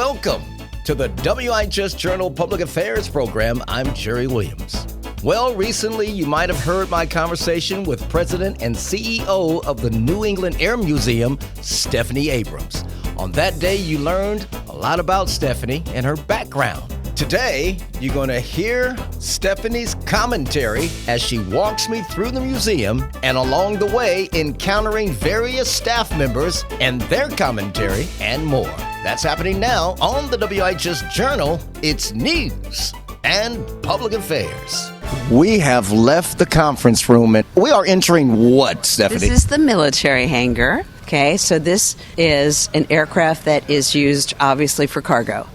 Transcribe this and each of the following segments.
welcome to the WIHS Journal Public Affairs program. I'm Jerry Williams. Well, recently you might have heard my conversation with President and CEO of the New England Air Museum, Stephanie Abrams. On that day, you learned a lot about Stephanie and her background. Today, you're going to hear Stephanie's commentary as she walks me through the museum and along the way encountering various staff members and their commentary and more. That's happening now on the WIHS Journal. It's news and public affairs. We have left the conference room and we are entering what, Stephanie? This is the military hangar. Okay, so this is an aircraft that is used obviously for cargo.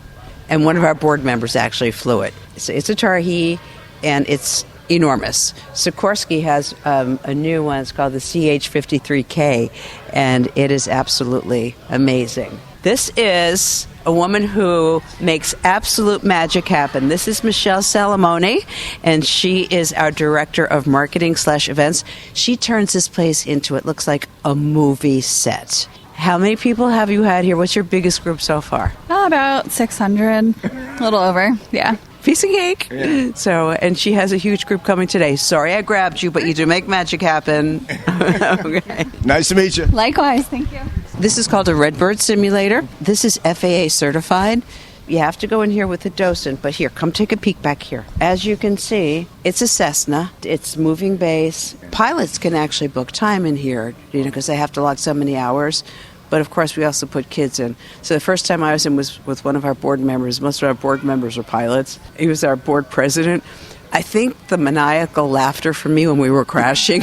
And one of our board members actually flew it. It's a Tarhe, and it's enormous. Sikorsky has a new one. It's called the CH-53K, and it is absolutely amazing. This is a woman who makes absolute magic happen. This is Michelle Salamone, and she is our director of marketing/events. She turns this place into, it looks like a movie set. How many people have you had here? What's your biggest group so far? About 600, a little over, yeah. Piece of cake. Yeah. So, and she has a huge group coming today. Sorry I grabbed you, but you do make magic happen. Okay. Nice to meet you. Likewise, thank you. This is called a Redbird simulator. This is FAA certified. You have to go in here with a docent, but here, come take a peek back here. As you can see, it's a Cessna. It's moving base. Pilots can actually book time in here, because they have to log so many hours. But of course, we also put kids in. So the first time I was in was with one of our board members. Most of our board members are pilots. He was our board president. I think the maniacal laughter from me when we were crashing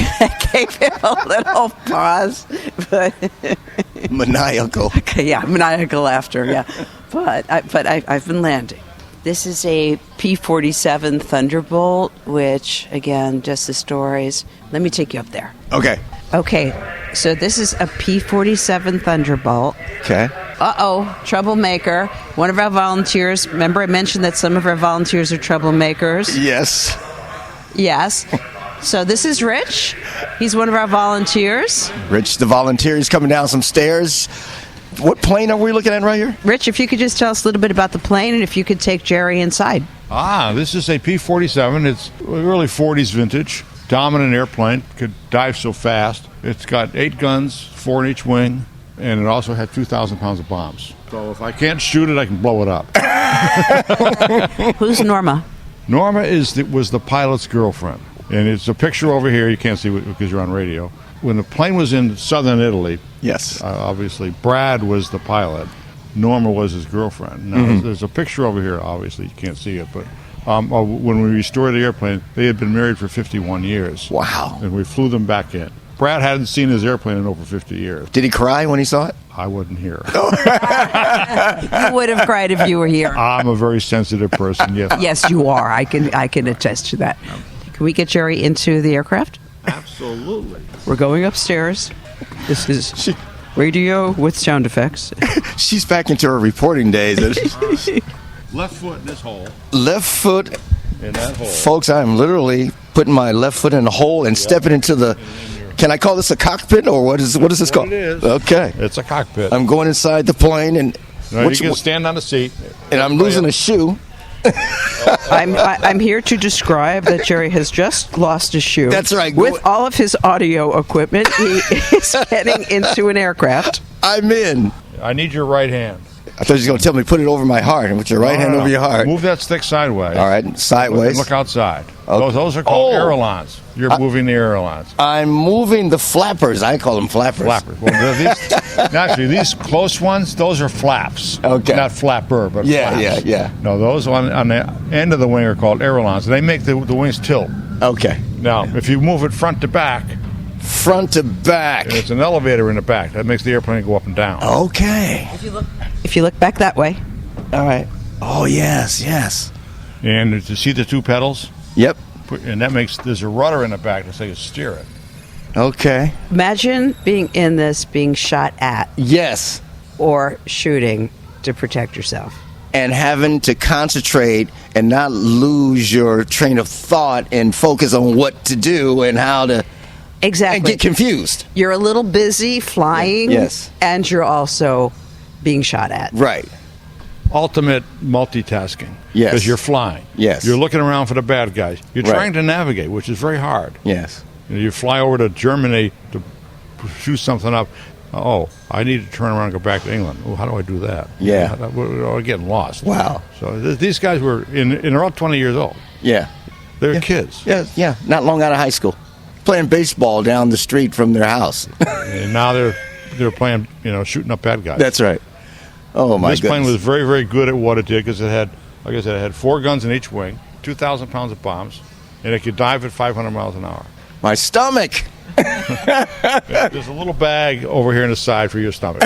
gave him a little pause. But maniacal. Okay, yeah, maniacal laughter, yeah. But I've been landing. This is a P-47 Thunderbolt, which, again, just the stories. Let me take you up there. Okay, so this is a P-47 Thunderbolt. Okay. Uh-oh, troublemaker. One of our volunteers, remember I mentioned that some of our volunteers are troublemakers? Yes. Yes. So this is Rich. He's one of our volunteers. Rich, the volunteer, is coming down some stairs. What plane are we looking at right here? Rich, if you could just tell us a little bit about the plane and if you could take Jerry inside. This is a P-47. It's early 40s vintage. Dominant airplane. Could dive so fast. It's got 8 guns, 4 in each wing, and it also had 2,000 pounds of bombs. So if I can't shoot it, I can blow it up. Who's Norma? Norma was the pilot's girlfriend. And it's a picture over here. You can't see it because you're on radio. When the plane was in southern Italy, yes, obviously, Brad was the pilot. Norma was his girlfriend. Now, there's a picture over here. Obviously, you can't see it, but when we restored the airplane, they had been married for 51 years. Wow. And we flew them back in. Brad hadn't seen his airplane in over 50 years. Did he cry when he saw it? I wasn't here. You would have cried if you were here. I'm a very sensitive person, yes. Yes, you are. I can attest to that. Can we get Jerry into the aircraft? Absolutely. We're going upstairs. This is radio with sound effects. She's back into her reporting days. Left foot in this hole. Left foot in that hole. Folks, I'm literally putting my left foot in the hole and stepping into the... Can I call this a cockpit, or what is this called? It is. Okay. It's a cockpit. I'm going inside the plane, and... No, you can stand on the seat. And I'm losing a shoe. I'm here to describe that Jerry has just lost a shoe. That's right. With all of his audio equipment, he is getting into an aircraft. I'm in. I need your right hand. I thought you were going to tell me put it over my heart, and put your right hand over your heart. Move that stick sideways. All right, sideways. Look outside. Okay. Those are called aerolans. You're moving the aerolans. I'm moving the flappers. I call them flappers. Flappers. Well, actually, these close ones, those are flaps. Okay. Not flapper, but flaps. Yeah. No, those on the end of the wing are called aerolans. They make the wings tilt. Okay. Now, if you move it front to back. Front to back. It's an elevator in the back. That makes the airplane go up and down. Okay. If you look back that way. All right. Oh, yes. And you see the 2 pedals? Yep. And there's a rudder in the back to say you steer it. Okay. Imagine being in this, being shot at. Yes. Or shooting to protect yourself. And having to concentrate and not lose your train of thought and focus on what to do and how to... Exactly. And get confused. You're a little busy flying. Yes. And you're also being shot at. Right. ultimate multitasking. Yes. Because you're flying. Yes. You're looking around for the bad guys. You're Right. trying to navigate, which is very hard. Yes. You fly over to Germany to shoot something up. Oh, I need to turn around and go back to England. Oh, how do I do that? Yeah. We're getting lost. Wow. So these guys were they're all 20 years old. Yeah. They're kids. Yeah. Not long out of high school, playing baseball down the street from their house. And now they're playing, shooting up bad guys. That's right. Oh my This plane goodness. was very, very good at what it did because it had, like I said, it had 4 guns in each wing, 2,000 pounds of bombs, and it could dive at 500 miles an hour. My stomach. There's a little bag over here on the side for your stomach.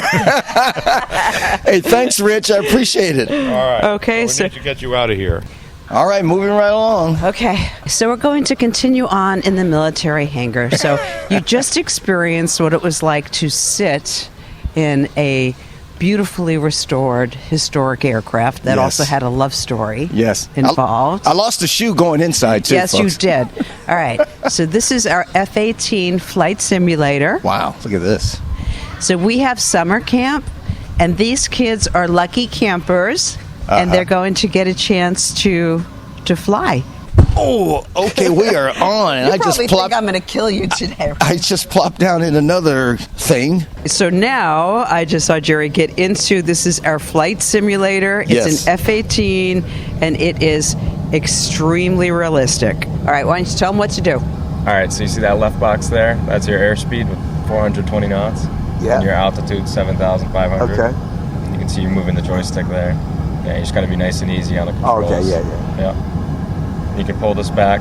Hey, thanks, Rich. I appreciate it. All right. Okay, so we need to get you out of here. All right, moving right along. Okay, so we're going to continue on in the military hangar. So you just experienced what it was like to sit in a beautifully restored historic aircraft that Yes. also had a love story Yes. involved. I lost a shoe going inside, too, Yes, folks. you did. All right, so this is our F-18 flight simulator. Wow, look at this. So we have summer camp, and these kids are lucky campers, and they're going to get a chance to fly. Oh, okay, we are on. And You I just probably plopped. think I'm going to kill you today. I just plopped down in another thing. So now I just saw Jerry get into this is our flight simulator. It's Yes. an F-18, and it is extremely realistic. All right, why don't you tell them what to do? All right, so you see that left box there? That's your airspeed with 420 knots. Yeah. And your altitude, 7,500. Okay. You can see you're moving the joystick there. Yeah, you just got to be nice and easy on the controls. Okay, yeah. Yeah. You can pull this back,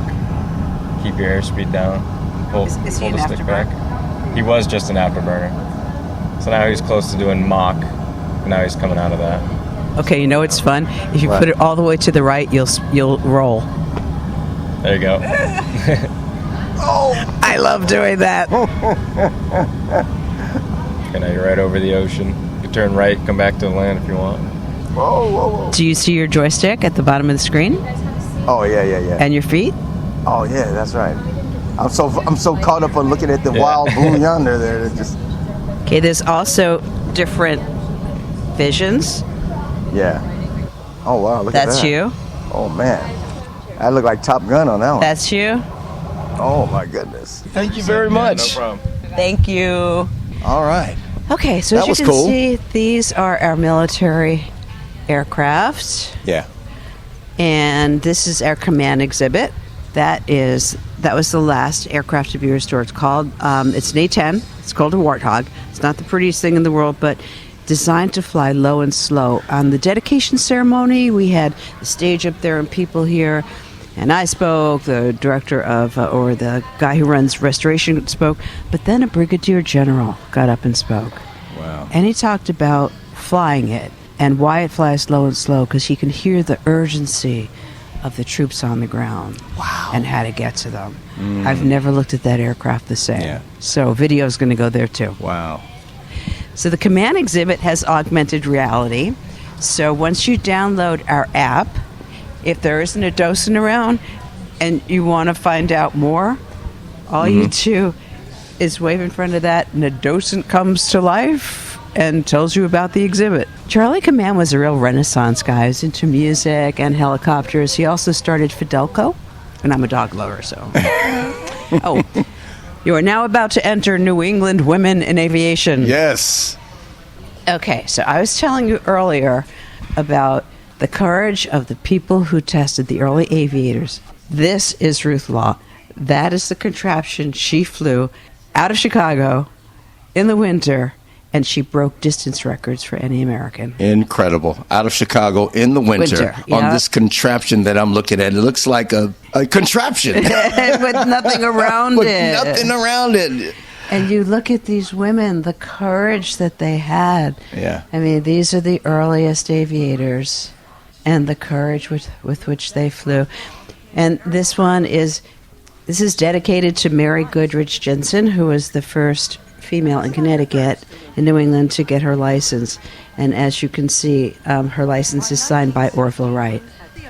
keep your airspeed down, pull Is he pull an the stick afterburner? back. He was just an afterburner. So now he's close to doing Mach, and now he's coming out of that. Okay, you know it's fun. If you What? put it all the way to the right, you'll roll. There you go. I love doing that. Okay, now you're right over the ocean. You can turn right, come back to the land if you want. Do you see your joystick at the bottom of the screen Oh, yeah. and your feet? Oh, yeah, that's right. I'm so caught up on looking at the wild blue yonder there. That just, Okay, there's also different visions. yeah. Oh, wow, look at that. That's you. Oh, man. I look like Top Gun on that one. That's you. Oh, my goodness. Thank you very much. No problem. Thank you. All right. Okay, so That as you was can cool. see, these are our military aircraft, and this is our command exhibit. That was the last aircraft to be restored. It's called it's an A-10. It's called a Warthog. It's not the prettiest thing in the world, but designed to fly low and slow. On the dedication ceremony, we had the stage up there and people here, and I spoke. The director of or the guy who runs restoration spoke, but then a brigadier general got up and spoke. Wow. And he talked about flying it and why it flies low and slow, because he can hear the urgency of the troops on the ground. Wow. And how to get to them. I've never looked at that aircraft the same. Yeah. So video's going to go there too. Wow. So the command exhibit has augmented reality. So once you download our app, if there isn't a docent around and you want to find out more, all you do is wave in front of that and a docent comes to life and tells you about the exhibit. Charlie Command was a real Renaissance guy. He was into music and helicopters. He also started Fidelco, and I'm a dog lover, so. Oh, you are now about to enter New England Women in Aviation. Yes. Okay, so I was telling you earlier about the courage of the people who tested the early aviators. This is Ruth Law. That is the contraption she flew out of Chicago in the winter, and she broke distance records for any American. Incredible. Out of Chicago in the winter yeah. on this contraption that I'm looking at. It looks like a contraption. With nothing around With it. nothing around it. And you look at these women, the courage that they had. Yeah. I mean, these are the earliest aviators and the courage with which they flew. And this is dedicated to Mary Goodrich Jensen, who was the first female in Connecticut in New England to get her license. And as you can see, her license is signed by Orville Wright.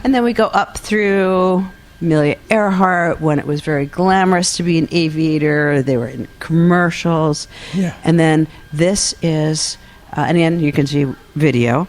And then we go up through Amelia Earhart when it was very glamorous to be an aviator. They were in commercials. Yeah. And then this is, and again, you can see video.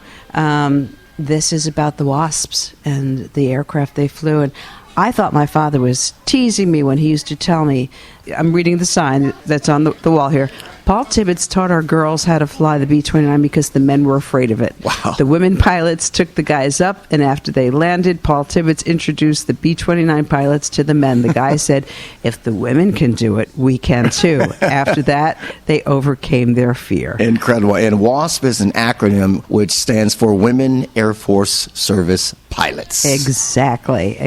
this is about the WASPs and the aircraft they flew. And I thought my father was teasing me when he used to tell me, I'm reading the sign that's on the wall here. Paul Tibbets taught our girls how to fly the B-29 because the men were afraid of it. Wow. The women pilots took the guys up, and after they landed, Paul Tibbets introduced the B-29 pilots to the men. The guy said, if the women can do it, we can too. After that, they overcame their fear. Incredible. And WASP is an acronym which stands for Women Air Force Service Pilots. Exactly.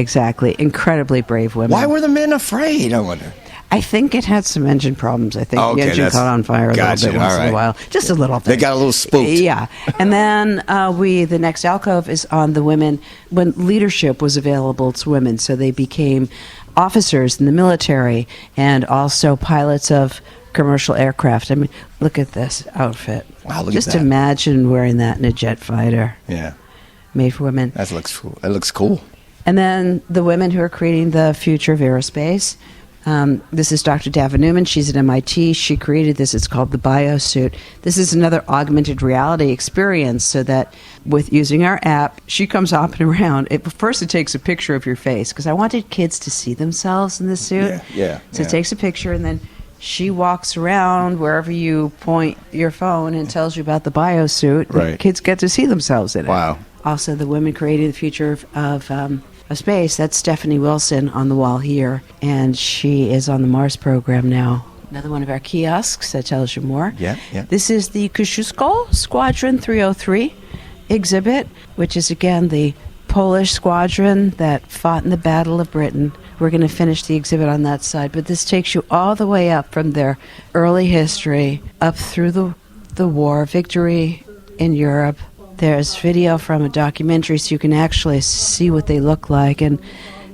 Incredibly brave women. Why were the men afraid, I wonder? I think it had some engine problems. I think Okay, the engine that's- caught on fire a gotcha, little bit once all in a right. while. Just a little bit. They got a little spooked. Yeah. And then the next alcove is on the women when leadership was available to women. So they became officers in the military and also pilots of commercial aircraft. I mean, look at this outfit. Wow, look at Just that. imagine wearing that in a jet fighter Yeah, made for women. that looks cool. That looks cool. And then the women who are creating the future of aerospace. This is Dr. Dava Newman. She's at MIT. She created this. It's called the BioSuit. This is another augmented reality experience so that with using our app, she comes hopping around. First, it takes a picture of your face because I wanted kids to see themselves in the suit. Yeah. So it takes a picture and then she walks around wherever you point your phone and tells you about the BioSuit. Right. The kids get to see themselves in it. Wow. Also, the women creating the future of space. That's Stephanie Wilson on the wall here, and she is on the Mars program now. Another one of our kiosks that tells you more. Yeah. This is the Kosciuszko Squadron 303 exhibit, which is again the Polish squadron that fought in the Battle of Britain. We're going to finish the exhibit on that side, but this takes you all the way up from their early history up through the war, victory in Europe. There's video from a documentary so you can actually see what they look like. And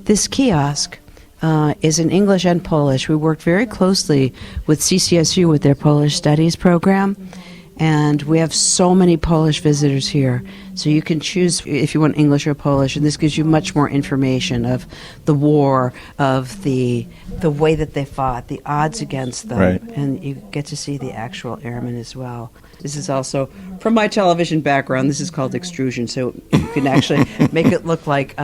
this kiosk is in English and Polish. We worked very closely with CCSU with their Polish Studies program. And we have so many Polish visitors here. So you can choose if you want English or Polish. And this gives you much more information of the war, of the way that they fought, the odds against them. Right. And you get to see the actual airmen as well. This is also, from my television background, this is called extrusion, so you can actually make it look like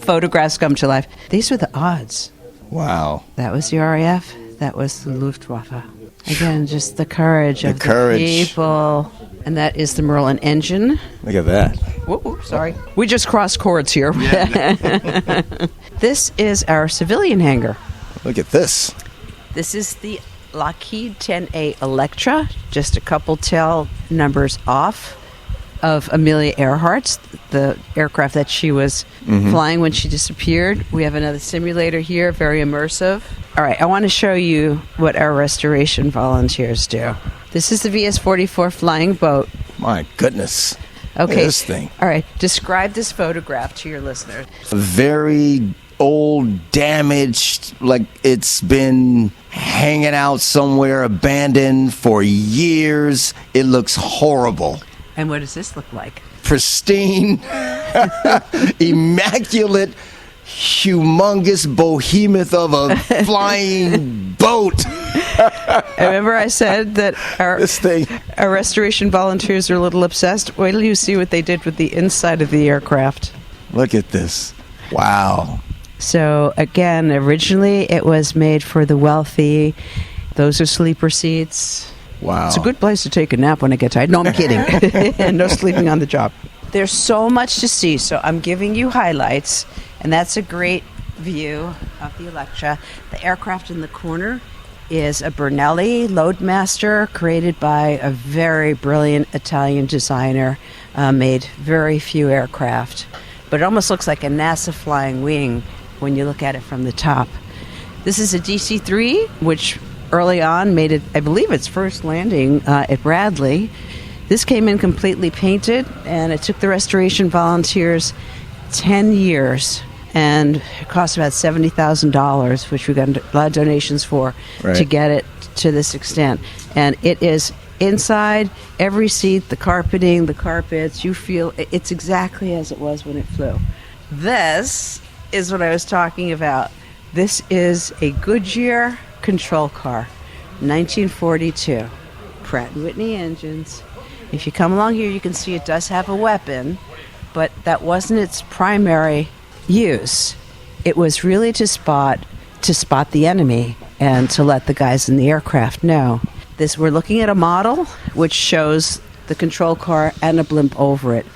photographs come to life. These were the odds. Wow. That was the RAF, that was the Luftwaffe. Again, just the courage of courage. the people. And that is the Merlin engine. Look at that. Whoa, sorry. We just crossed chords here. This is our civilian hangar. Look at this. This is the Lockheed 10A Electra, just a couple tail numbers off of Amelia Earhart's, the aircraft that she was flying when she disappeared. We have another simulator here, very immersive. All right, I want to show you what our restoration volunteers do. This is the VS-44 flying boat. My goodness. Okay. Look at this thing. All right, describe this photograph to your listeners. Very old, damaged, like it's been hanging out somewhere, abandoned for years. It looks horrible. And what does this look like? Pristine, immaculate, humongous behemoth of a flying boat. Remember I said that This thing. our restoration volunteers are a little obsessed? Wait till you see what they did with the inside of the aircraft. Look at this. Wow. So again, originally it was made for the wealthy. Those are sleeper seats. Wow. It's a good place to take a nap when I get tired. No, I'm kidding. No sleeping on the job. There's so much to see, so I'm giving you highlights, and that's a great view of the Electra. The aircraft in the corner is a Brunelli Loadmaster created by a very brilliant Italian designer, made very few aircraft. But it almost looks like a NASA flying wing when you look at it from the top. This is a DC-3, which early on made it, I believe, its first landing at Bradley. This came in completely painted, and it took the restoration volunteers 10 years, and it cost about $70,000, which we got a lot of donations for, Right. to get it to this extent. And it is inside, every seat, the carpeting, the carpets, you feel it's exactly as it was when it flew. This is what I was talking about. This is a Goodyear control car, 1942, Pratt & Whitney engines. If you come along here, you can see it does have a weapon, but that wasn't its primary use. It was really to spot the enemy and to let the guys in the aircraft know. We're looking at a model which shows the control car and a blimp over it,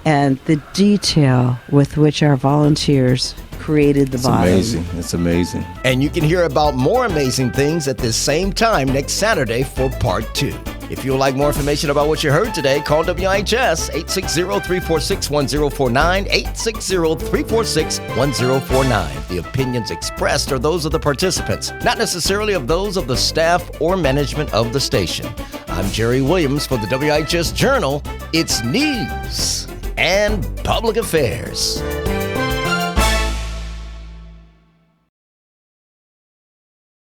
and the detail with which our volunteers created the bottom. It's amazing. And you can hear about more amazing things at this same time next Saturday for part 2. If you would like more information about what you heard today, call WIHS 860-346-1049, 860-346-1049. The opinions expressed are those of the participants, not necessarily of those of the staff or management of the station. I'm Jerry Williams for the WIHS Journal. It's news and public affairs.